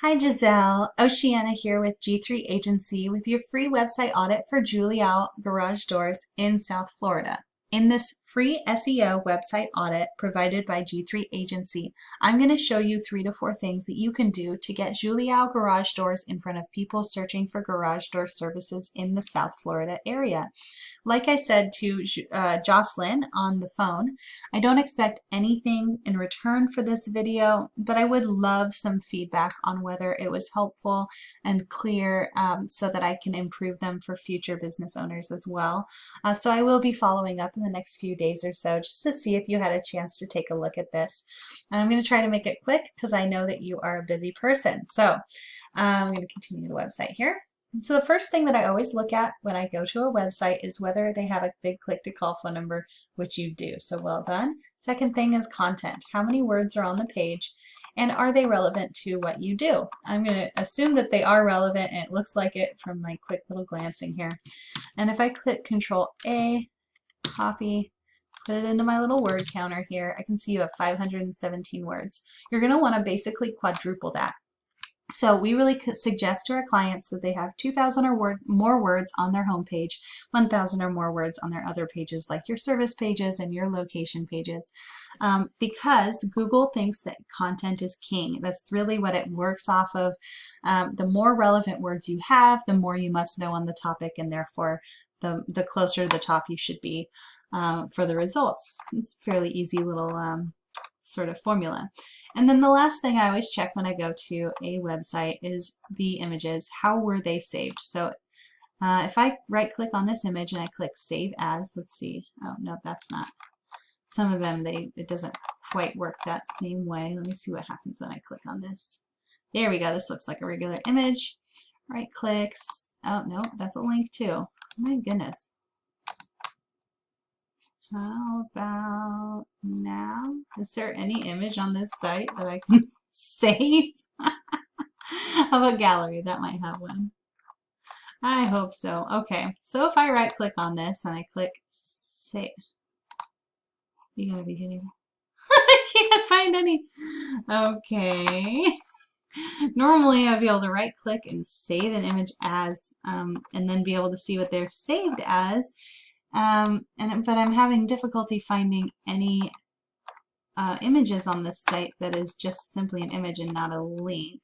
Hi Giselle, Oceana here with G3 Agency with your free website audit for Juliao garage doors in South Florida. In this free SEO website audit provided by G3 Agency, I'm going to show you 3 to 4 things that you can do to get Juliao garage doors in front of people searching for garage door services in the South Florida area. Like I said to Jocelyn on the phone, I don't expect anything in return for this video, but I would love some feedback on whether it was helpful and clear so that I can improve them for future business owners as well. So I will be following up in the next few days or so just to see if you had a chance to take a look at this. And I'm going to try to make it quick because I know that you are a busy person. So I'm going to continue the website here. So the first thing that I always look at when I go to a website is whether they have a big click to call phone number, which you do. So well done. Second thing is content. How many words are on the page and are they relevant to what you do? I'm going to assume that they are relevant and it looks like it from my quick little glancing here. And if I click Control A, copy, put it into my little word counter here, I can see you have 517 words. You're going to want to basically quadruple that. So we really suggest to our clients that they have 2,000 or more words on their homepage, 1,000 or more words on their other pages like your service pages and your location pages, because Google thinks that content is king. That's really what it works off of. The more relevant words you have, the more you must know on the topic, and therefore the closer to the top you should be for the results. It's a fairly easy little sort of formula. And then the last thing I always check when I go to a website is the images. How were they saved? So if I right click on this image and I click save as, let's see. Oh no, that's not. Some of them it doesn't quite work that same way. Let me see what happens when I click on this. There we go. This looks like a regular image. Right clicks. Oh no, that's a link too. My goodness. How about now? Is there any image on this site that I can save? How about gallery? That might have one. I hope so. Okay, so if I right click on this and I click save, you gotta be kidding me. I can't find any. Okay. Normally I'd be able to right click and save an image as, and then be able to see what they're saved as. But I'm having difficulty finding any images on this site that is just simply an image and not a link.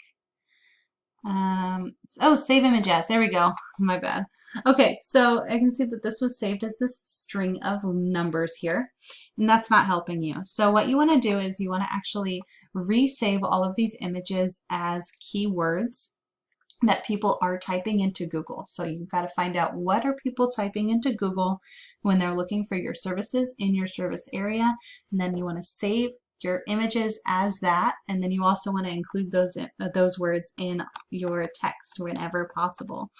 Oh, save image as. There we go. My bad. Okay, so I can see that this was saved as this string of numbers here, and that's not helping you. So what you want to do is you want to actually resave all of these images as keywords that people are typing into Google. So you've got to find out what are people typing into Google when they're looking for your services in your service area, and then you want to save your images as that, and then you also want to include those words in your text whenever possible.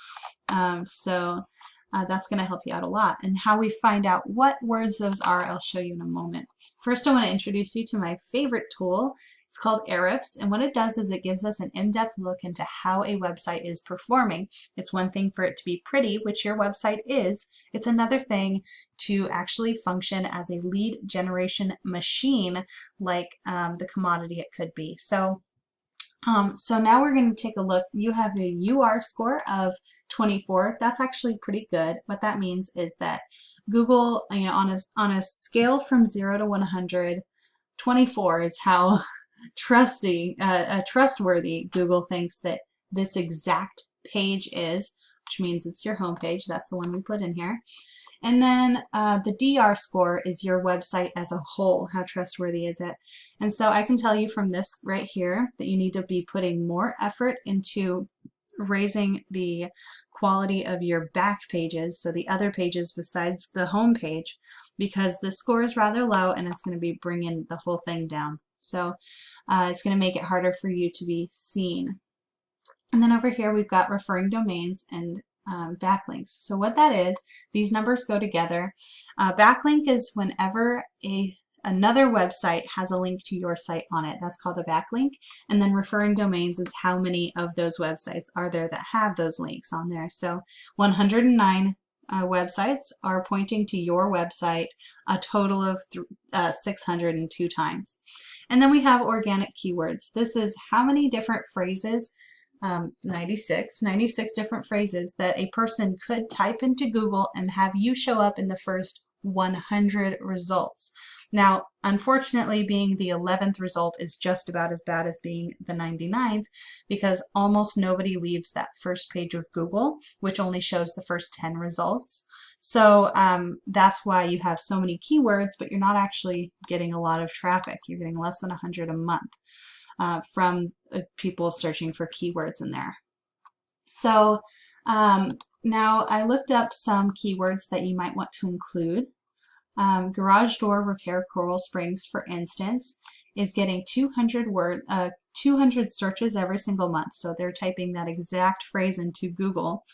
That's going to help you out a lot. And how we find out what words those are, I'll show you in a moment. First, I want to introduce you to my favorite tool. It's called Ahrefs, and what it does is it gives us an in-depth look into how a website is performing. It's one thing for it to be pretty, which your website is. It's another thing to actually function as a lead generation machine like the commodity it could be. So now we're going to take a look. You have a UR score of 24. That's actually pretty good. What that means is that Google, on a scale from 0 to 100, 24 is how trustworthy Google thinks that this exact page is, which means it's your home page. That's the one we put in here. And then the DR score is your website as a whole. How trustworthy is it? And so I can tell you from this right here that you need to be putting more effort into raising the quality of your back pages, so the other pages besides the home page, because the score is rather low and it's going to be bringing the whole thing down. So it's going to make it harder for you to be seen. And then over here we've got referring domains and backlinks. So what that is, these numbers go together. Backlink is whenever another website has a link to your site on it. That's called a backlink. And then referring domains is how many of those websites are there that have those links on there. So 109 websites are pointing to your website a total of 602 times. And then we have organic keywords. This is how many different phrases, 96 different phrases that a person could type into Google and have you show up in the first 100 results. Now, unfortunately, being the 11th result is just about as bad as being the 99th, because almost nobody leaves that first page of Google, which only shows the first 10 results. So that's why you have so many keywords, but you're not actually getting a lot of traffic. You're getting less than 100 a month from people searching for keywords in there. So now I looked up some keywords that you might want to include. Garage door repair Coral Springs, for instance, is getting 200 searches every single month. So they're typing that exact phrase into Google,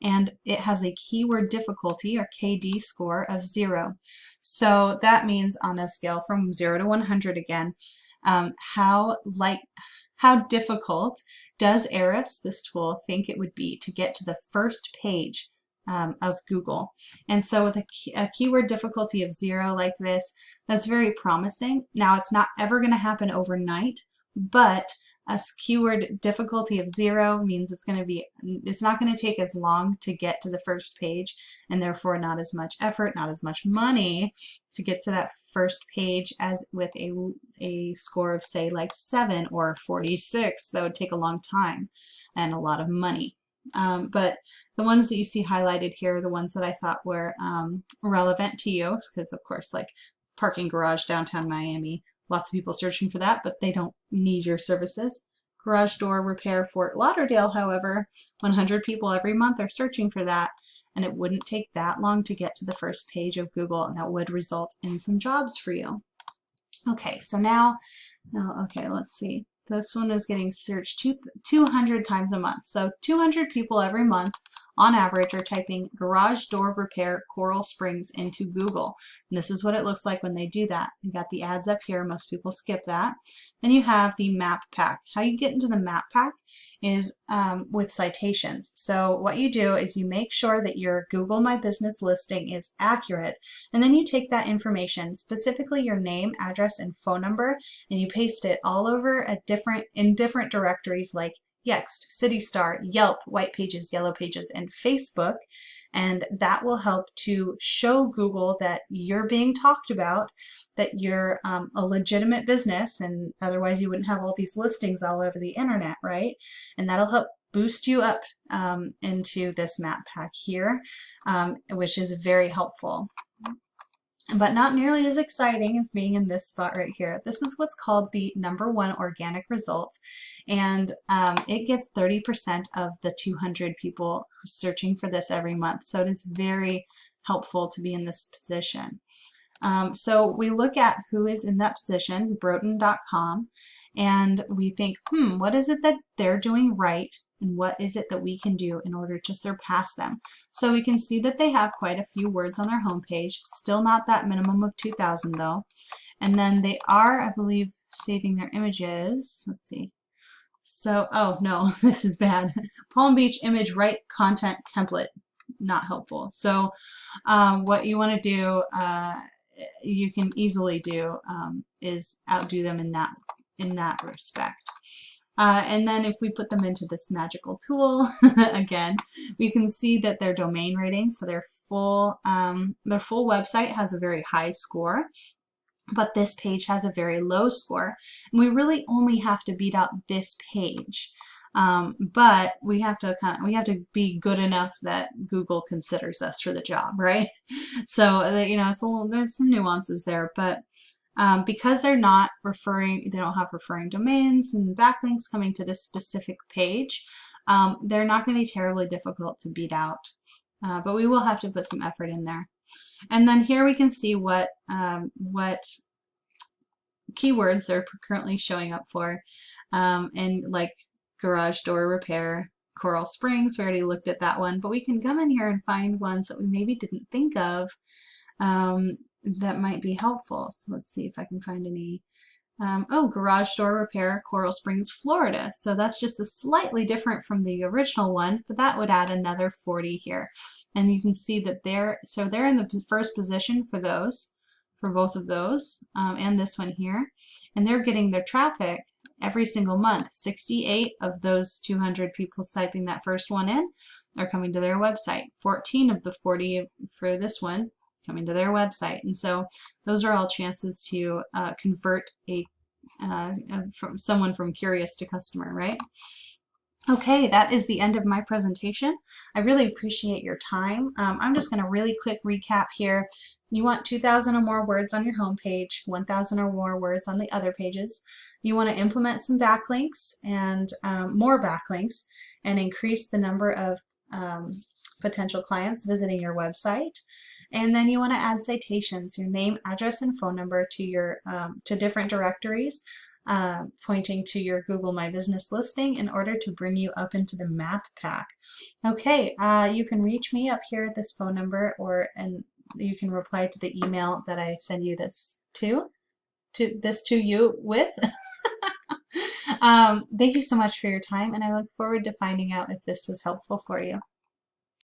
and it has a keyword difficulty, or KD score, of 0. So that means, on a scale from 0 to 100 again, how difficult does Ahrefs, this tool, think it would be to get to the first page of Google? And so with a keyword difficulty of 0 like this, that's very promising. Now, it's not ever going to happen overnight, but a keyword difficulty of 0 means it's not going to take as long to get to the first page, and therefore not as much effort, not as much money to get to that first page as with a score of, say, like 7 or 46. That would take a long time and a lot of money. But the ones that you see highlighted here are the ones that I thought were relevant to you, because of course, like parking garage downtown Miami, lots of people searching for that, but they don't need your services. Garage door repair Fort Lauderdale, however, 100 people every month are searching for that, and it wouldn't take that long to get to the first page of Google, and that would result in some jobs for you. Okay, so now okay, let's see. This one is getting searched 200 times a month. So 200 people every month on average are typing garage door repair Coral Springs into Google. And this is what it looks like when they do that. You got the ads up here. Most people skip that. Then you have the map pack. How you get into the map pack is with citations. So what you do is you make sure that your Google My Business listing is accurate, and then you take that information, specifically your name, address, and phone number, and you paste it all over in different directories like Yext, CityStar, Yelp, White Pages, Yellow Pages, and Facebook, and that will help to show Google that you're being talked about, that you're a legitimate business, and otherwise you wouldn't have all these listings all over the internet, right? And that'll help boost you up into this map pack here, which is very helpful. But not nearly as exciting as being in this spot right here. This is what's called the #1 organic result, and it gets 30% of the 200 people searching for this every month. So it is very helpful to be in this position. So we look at who is in that position, Broten.com, and we think, what is it that they're doing right, and what is it that we can do in order to surpass them? So we can see that they have quite a few words on their homepage, still not that minimum of 2,000 though. And then they are, I believe, saving their images. Let's see. So, oh no, this is bad. Palm Beach image right content template, not helpful. So what you want to do, you can easily do, is outdo them in that respect. And then if we put them into this magical tool, again, we can see that their domain rating, so their full website has a very high score, but this page has a very low score. And we really only have to beat out this page. But we have to be good enough that Google considers us for the job, right? So there's some nuances there, but because they're not they don't have referring domains and backlinks coming to this specific page, they're not going to be terribly difficult to beat out. But we will have to put some effort in there. And then here we can see what keywords they're currently showing up for, and like garage door repair, Coral Springs, we already looked at that one, but we can come in here and find ones that we maybe didn't think of that might be helpful. So let's see if I can find any Oh, garage door repair, Coral Springs, Florida. So that's just a slightly different from the original one, but that would add another 40 here. And you can see that they're in the first position for those, for both of those, and this one here. And they're getting their traffic every single month. 68 of those 200 people typing that first one in are coming to their website. 14 of the 40 for this one coming to their website. And so those are all chances to convert from someone from curious to customer, right? Okay, that is the end of my presentation. I really appreciate your time. I'm just going to really quick recap here. You want 2,000 or more words on your homepage, 1,000 or more words on the other pages. You want to implement some backlinks and more backlinks and increase the number of potential clients visiting your website. And then you want to add citations, your name, address, and phone number to your to different directories, pointing to your Google My Business listing in order to bring you up into the map pack. Okay, you can reach me up here at this phone number, and you can reply to the email that I send you this to you with. Thank you so much for your time, and I look forward to finding out if this was helpful for you.